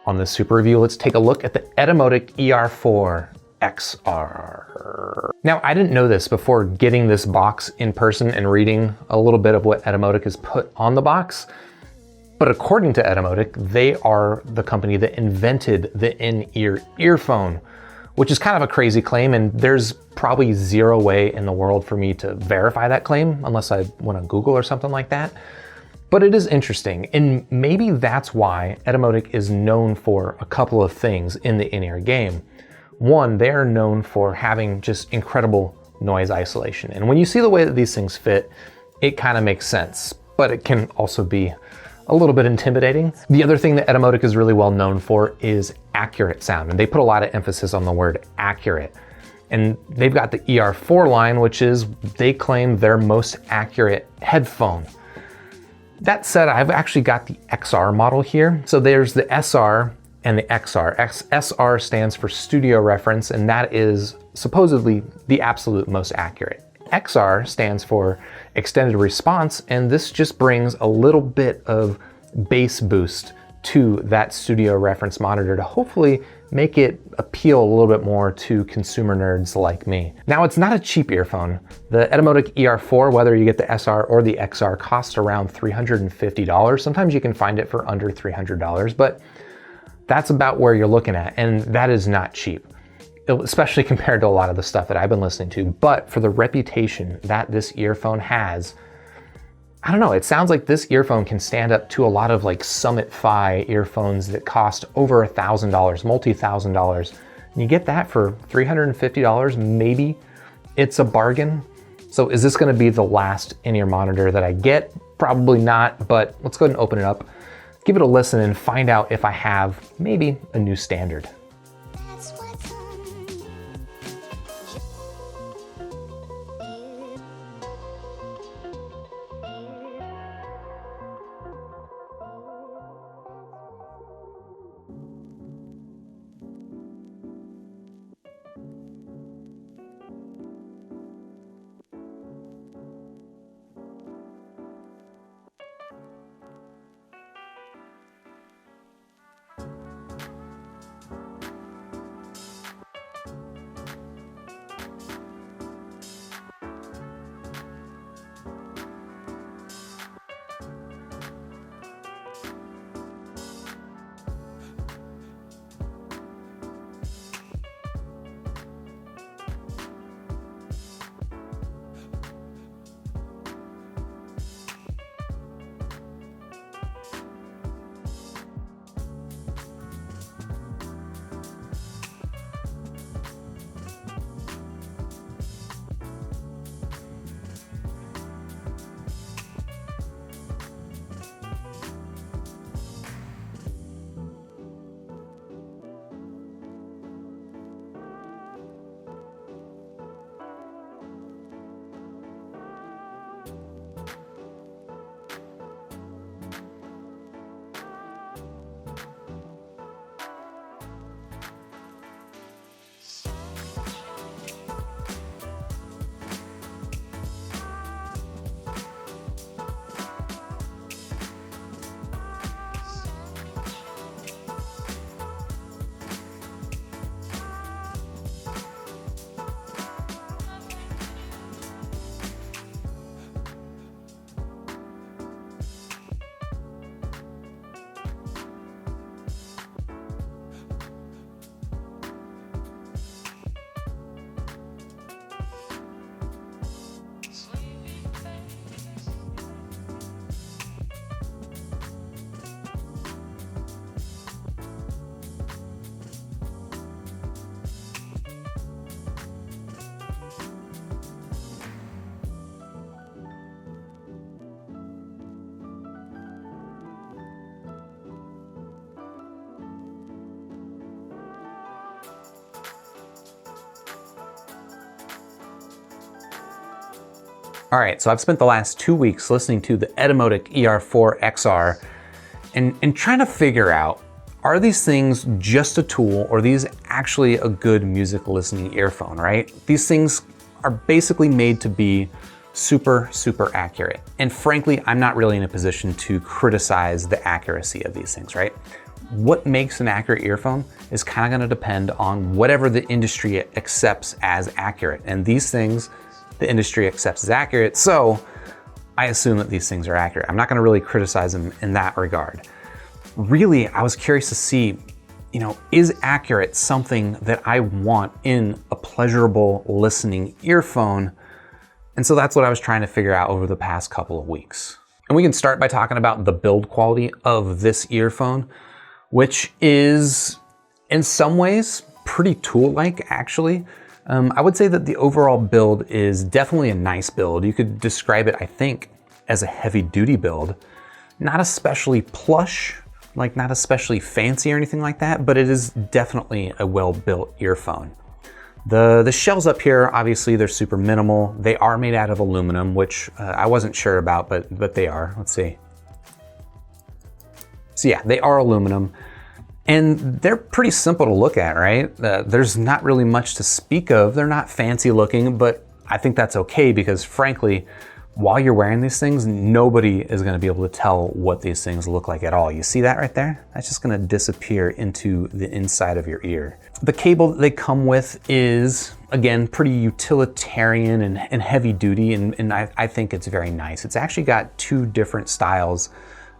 On this super review, let's take a look at the Etymotic ER4XR. Now, I didn't know this before getting this box in person and reading a little bit of what Etymotic has put on the box. But according to Etymotic, they are the company that invented the in-ear earphone, which is kind of a crazy claim, and there's probably zero way in the world for me to verify that claim unless I went on Google or something like that. But it is interesting, and maybe that's why Etymotic is known for a couple of things in the in-ear game. One, they are known for having just incredible noise isolation. And when you see the way that these things fit, it kind of makes sense, but it can also be a little bit intimidating. The other thing that Etymotic is really well known for is accurate sound, and they put a lot of emphasis on the word accurate. And they've got the ER4 line, which is, they claim, their most accurate headphone. That said, I've actually got the XR model here. So there's the SR and the XR. SR stands for studio reference, and that is supposedly the absolute most accurate. XR stands for extended response, and this just brings a little bit of bass boost to that studio reference monitor to hopefully make it appeal a little bit more to consumer nerds like me. Now, it's not a cheap earphone. The Etymotic ER4, whether you get the SR or the XR, costs around $350. Sometimes you can find it for under $300, but that's about where you're looking at, and that is not cheap, especially compared to a lot of the stuff that I've been listening to. But for the reputation that this earphone has, I don't know, it sounds like this earphone can stand up to a lot of like Summit Fi earphones that cost over $1,000, multi-$1,000. And you get that for $350, maybe it's a bargain. So is this gonna be the last in-ear monitor that I get? Probably not, but let's go ahead and open it up, give it a listen, and find out if I have maybe a new standard. All right, so I've spent the last 2 weeks listening to the Etymotic ER4XR and trying to figure out, are these things just a tool, or are these actually a good music listening earphone, right? These things are basically made to be super, super accurate. And frankly, I'm not really in a position to criticize the accuracy of these things, right? what makes an accurate earphone is kind of going to depend on whatever the industry accepts as accurate. And these things, the industry accepts as accurate, so I assume that these things are accurate. I'm not going to really criticize them in that regard. Really, I was curious to see, is accurate something that I want in a pleasurable listening earphone? And so that's what I was trying to figure out over the past couple of weeks. And we can start by talking about the build quality of this earphone, which is in some ways pretty tool-like, actually. I would say that the overall build is definitely a nice build. You could describe it, I think, as a heavy-duty build. Not especially plush, like not especially fancy or anything like that, but it is definitely a well-built earphone. The shells up here, obviously they're super minimal. They are made out of aluminum, which I wasn't sure about, but they are. Let's see. So yeah, they are aluminum. And they're pretty simple to look at, right? There's not really much to speak of. They're not fancy looking, but I think that's okay because frankly, while you're wearing these things, nobody is gonna be able to tell what these things look like at all. You see that right there? That's just gonna disappear into the inside of your ear. The cable that they come with is, again, pretty utilitarian and heavy duty, and I think it's very nice. It's actually got two different styles.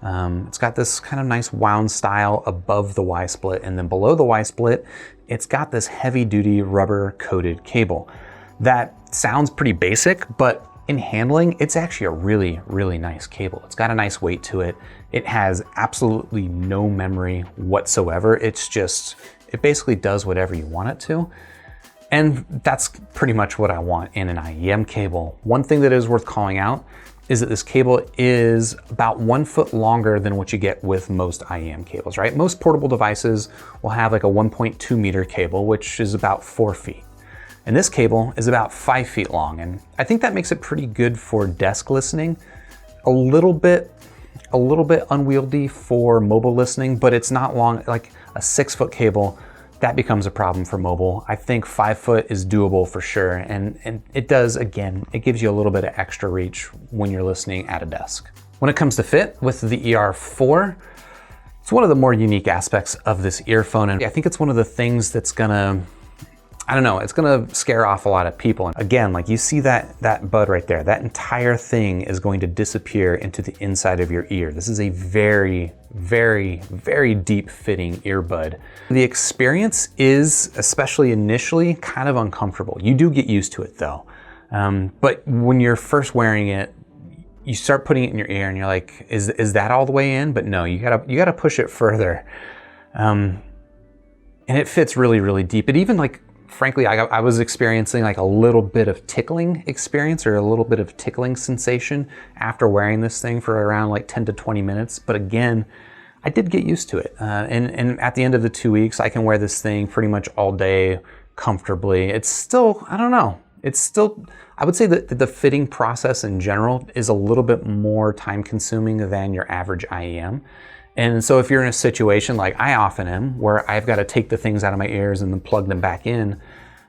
It's got this kind of nice wound style above the Y-split, and then below the Y-split, it's got this heavy-duty rubber-coated cable. That sounds pretty basic, but in handling, it's actually a really, really nice cable. It's got a nice weight to it. It has absolutely no memory whatsoever. It basically does whatever you want it to. And that's pretty much what I want in an IEM cable. One thing that is worth calling out is that this cable is about 1 foot longer than what you get with most IEM cables, right? Most portable devices will have like a 1.2 meter cable, which is about 4 feet. And this cable is about 5 feet long. And I think that makes it pretty good for desk listening. A little bit unwieldy for mobile listening, but it's not long. Like a 6 foot cable, that becomes a problem for mobile. I think 5 foot is doable for sure. And it does, again, it gives you a little bit of extra reach when you're listening at a desk. When it comes to fit with the ER4, it's one of the more unique aspects of this earphone. And I think it's one of the things that's gonna, it's gonna scare off a lot of people. And again, like you see that bud right there, that entire thing is going to disappear into the inside of your ear. This is a very, very, very deep fitting earbud. The experience is, especially initially, kind of uncomfortable. You do get used to it though. But when you're first wearing it, you start putting it in your ear and you're like, is that all the way in? But no, you gotta push it further. And it fits really, really deep. It even frankly, I was experiencing like a little bit of tickling experience or a little bit of tickling sensation after wearing this thing for around like 10 to 20 minutes. But again, I did get used to it. And at the end of the 2 weeks, I can wear this thing pretty much all day comfortably. It's still, I would say that the fitting process in general is a little bit more time consuming than your average IEM. And so if you're in a situation like I often am, where I've got to take the things out of my ears and then plug them back in,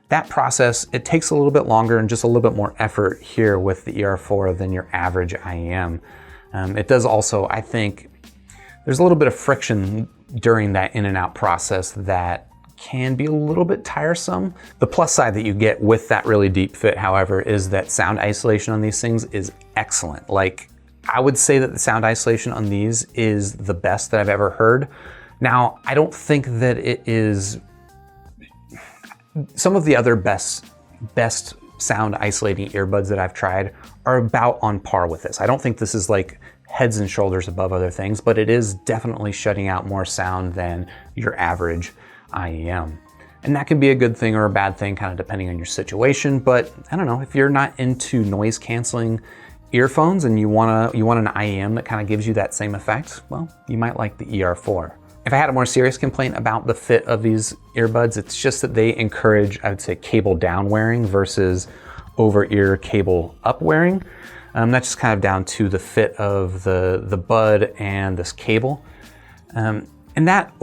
that process, it takes a little bit longer and just a little bit more effort here with the ER4 than your average IEM. It does also, I think, there's a little bit of friction during that in and out process that can be a little bit tiresome. The plus side that you get with that really deep fit, however, is that sound isolation on these things is excellent. Like, I would say that the sound isolation on these is the best that I've ever heard. Now, I don't think that it is, some of the other best sound isolating earbuds that I've tried are about on par with this. I don't think this is like heads and shoulders above other things, but it is definitely shutting out more sound than your average IEM. And that can be a good thing or a bad thing, kind of depending on your situation. But I don't know, if you're not into noise canceling earphones and you want an IEM that kind of gives you that same effect, well, you might like the ER4. If I had a more serious complaint about the fit of these earbuds, it's just that they encourage, I would say, cable down wearing versus over ear cable up wearing. That's just kind of down to the fit of the bud and this cable. And that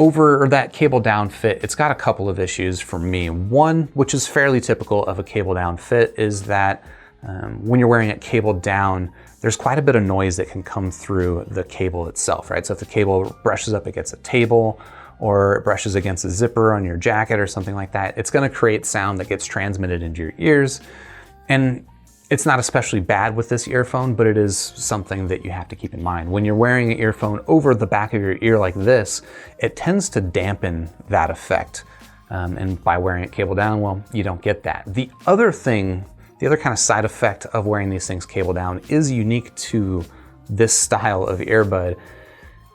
cable down fit, it's got a couple of issues for me. One, which is fairly typical of a cable down fit, is that when you're wearing it cable down, there's quite a bit of noise that can come through the cable itself, right? So if the cable brushes up against a table or it brushes against a zipper on your jacket or something like that, it's gonna create sound that gets transmitted into your ears. And it's not especially bad with this earphone, but it is something that you have to keep in mind. When you're wearing an earphone over the back of your ear like this, it tends to dampen that effect. And by wearing it cable down, well, you don't get that. The other kind of side effect of wearing these things cable down is unique to this style of earbud.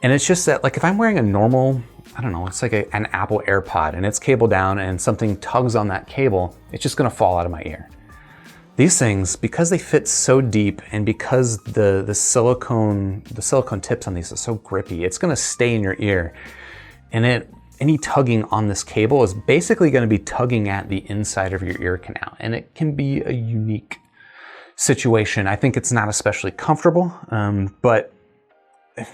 And it's just that, like, if I'm wearing a normal, I don't know, it's like an Apple AirPod and it's cable down and something tugs on that cable, it's just gonna fall out of my ear. These things, because they fit so deep and because the silicone tips on these are so grippy, it's gonna stay in your ear. And any tugging on this cable is basically gonna be tugging at the inside of your ear canal. And it can be a unique situation. I think it's not especially comfortable, but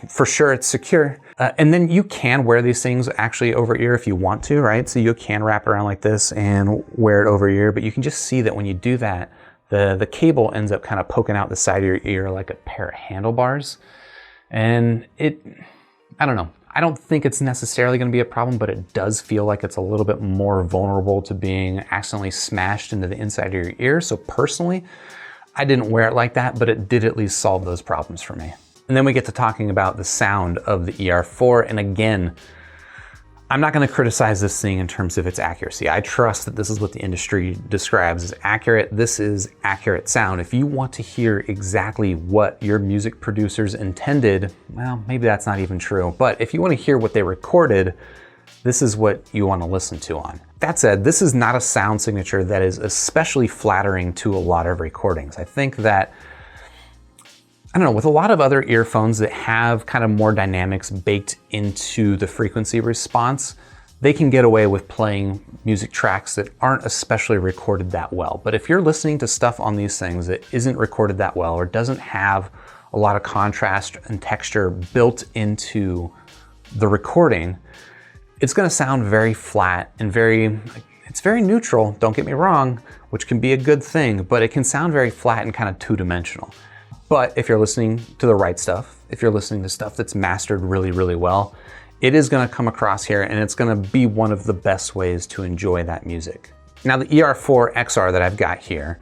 for sure it's secure. And then you can wear these things actually over ear if you want to, right? So you can wrap around like this and wear it over ear, but you can just see that when you do that, the cable ends up kind of poking out the side of your ear like a pair of handlebars. And I don't know. I don't think it's necessarily going to be a problem, but it does feel like it's a little bit more vulnerable to being accidentally smashed into the inside of your ear. So personally, I didn't wear it like that, but it did at least solve those problems for me. And then we get to talking about the sound of the ER4. And again, I'm not going to criticize this thing in terms of its accuracy. I trust that this is what the industry describes as accurate. This is accurate sound. If you want to hear exactly what your music producers intended, well, maybe that's not even true. But if you want to hear what they recorded, this is what you want to listen to on. That said, this is not a sound signature that is especially flattering to a lot of recordings. I think that, I don't know, with a lot of other earphones that have kind of more dynamics baked into the frequency response, they can get away with playing music tracks that aren't especially recorded that well. But if you're listening to stuff on these things that isn't recorded that well or doesn't have a lot of contrast and texture built into the recording, it's gonna sound very flat and it's very neutral, don't get me wrong, which can be a good thing, but it can sound very flat and kind of two-dimensional. But if you're listening to the right stuff, if you're listening to stuff that's mastered really, really well, it is gonna come across here and it's gonna be one of the best ways to enjoy that music. Now the ER4XR that I've got here,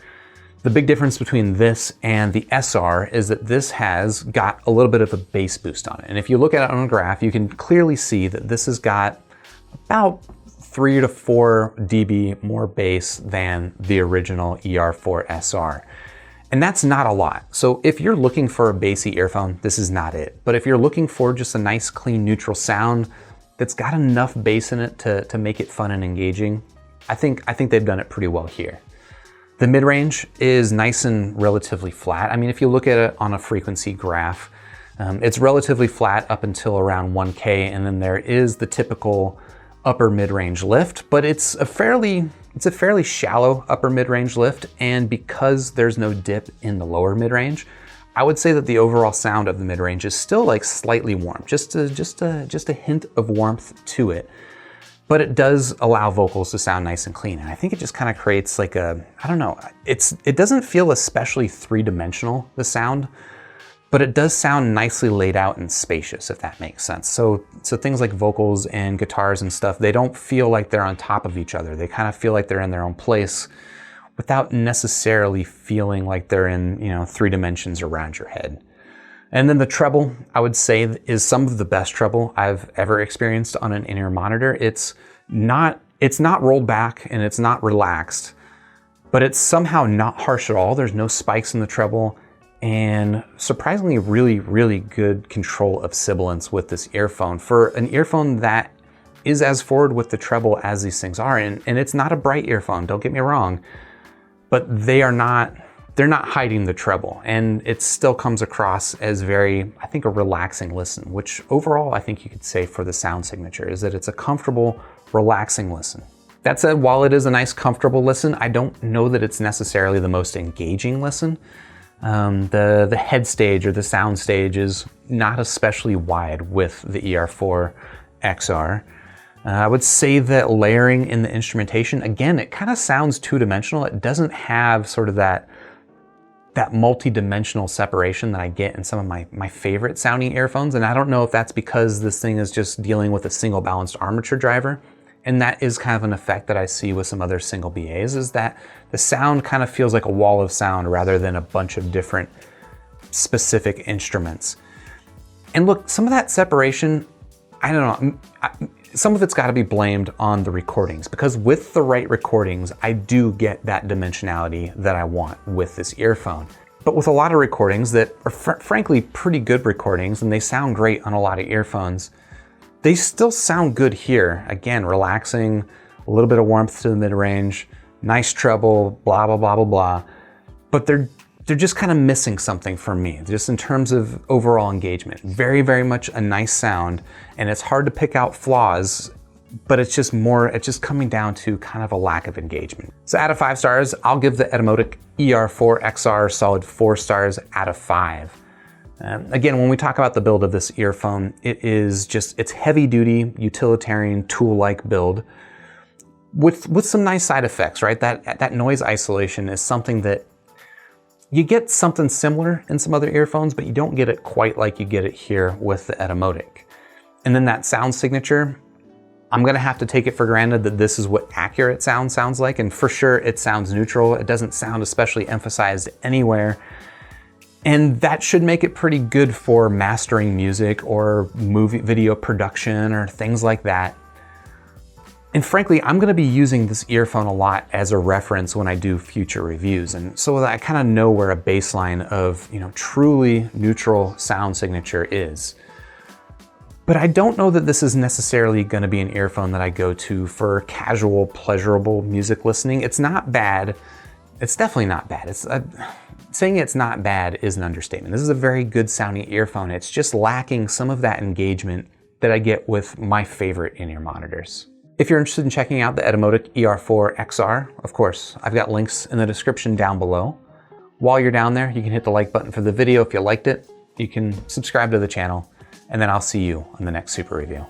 the big difference between this and the SR is that this has got a little bit of a bass boost on it. And if you look at it on a graph, you can clearly see that this has got about 3 to 4 dB more bass than the original ER4SR. And that's not a lot. So if you're looking for a bassy earphone, this is not it. But if you're looking for just a nice, clean, neutral sound that's got enough bass in it to make it fun and engaging, I think they've done it pretty well here. The mid-range is nice and relatively flat. I mean, if you look at it on a frequency graph, it's relatively flat up until around 1K, and then there is the typical upper mid-range lift, but it's a fairly shallow upper mid-range lift, and because there's no dip in the lower mid-range, I would say that the overall sound of the mid-range is still like slightly warm, just a hint of warmth to it. But it does allow vocals to sound nice and clean, and I think it just kind of creates like a, I don't know, it doesn't feel especially three-dimensional, the sound, but it does sound nicely laid out and spacious, if that makes sense. So things like vocals and guitars and stuff, they don't feel like they're on top of each other. They kind of feel like they're in their own place without necessarily feeling like they're in, 3 dimensions around your head. And then the treble, I would say, is some of the best treble I've ever experienced on an in-ear monitor. It's not rolled back and it's not relaxed, but it's somehow not harsh at all. There's no spikes in the treble, and surprisingly really, really good control of sibilance with this earphone. For an earphone that is as forward with the treble as these things are, and it's not a bright earphone, don't get me wrong, but they're not hiding the treble, and it still comes across as very, I think, a relaxing listen, which overall I think you could say for the sound signature is that it's a comfortable, relaxing listen. That said, while it is a nice, comfortable listen, I don't know that it's necessarily the most engaging listen. The head stage or the sound stage is not especially wide with the ER4XR. I would say that layering in the instrumentation, again, it kind of sounds two-dimensional. It doesn't have sort of that that multi-dimensional separation that I get in some of my favorite sounding earphones. And I don't know if that's because this thing is just dealing with a single balanced armature driver. And that is kind of an effect that I see with some other single BAs, is that the sound kind of feels like a wall of sound rather than a bunch of different specific instruments. And look, some of that separation, I don't know, some of it's got to be blamed on the recordings, because with the right recordings, I do get that dimensionality that I want with this earphone. But with a lot of recordings that are frankly pretty good recordings, and they sound great on a lot of earphones, they still sound good here. Again, relaxing, a little bit of warmth to the mid-range, nice treble, blah, blah, blah, blah, blah. But they're just kind of missing something for me, just in terms of overall engagement. Very, very much a nice sound, and it's hard to pick out flaws, but it's just coming down to kind of a lack of engagement. So out of 5 stars, I'll give the Etymotic ER4XR solid 4 stars out of 5. Again, when we talk about the build of this earphone, it's heavy duty, utilitarian, tool-like build with some nice side effects, right? That noise isolation is something that you get something similar in some other earphones, but you don't get it quite like you get it here with the Etymotic. And then that sound signature, I'm gonna have to take it for granted that this is what accurate sound sounds like, and for sure it sounds neutral. It doesn't sound especially emphasized anywhere. And that should make it pretty good for mastering music or video production or things like that. And frankly, I'm gonna be using this earphone a lot as a reference when I do future reviews. And so that I kind of know where a baseline of, truly neutral sound signature is. But I don't know that this is necessarily gonna be an earphone that I go to for casual, pleasurable music listening. It's not bad. It's definitely not bad. Saying it's not bad is an understatement. This is a very good sounding earphone. It's just lacking some of that engagement that I get with my favorite in-ear monitors. If you're interested in checking out the Etymotic ER4XR, of course, I've got links in the description down below. While you're down there, you can hit the like button for the video if you liked it. You can subscribe to the channel, and then I'll see you on the next super review.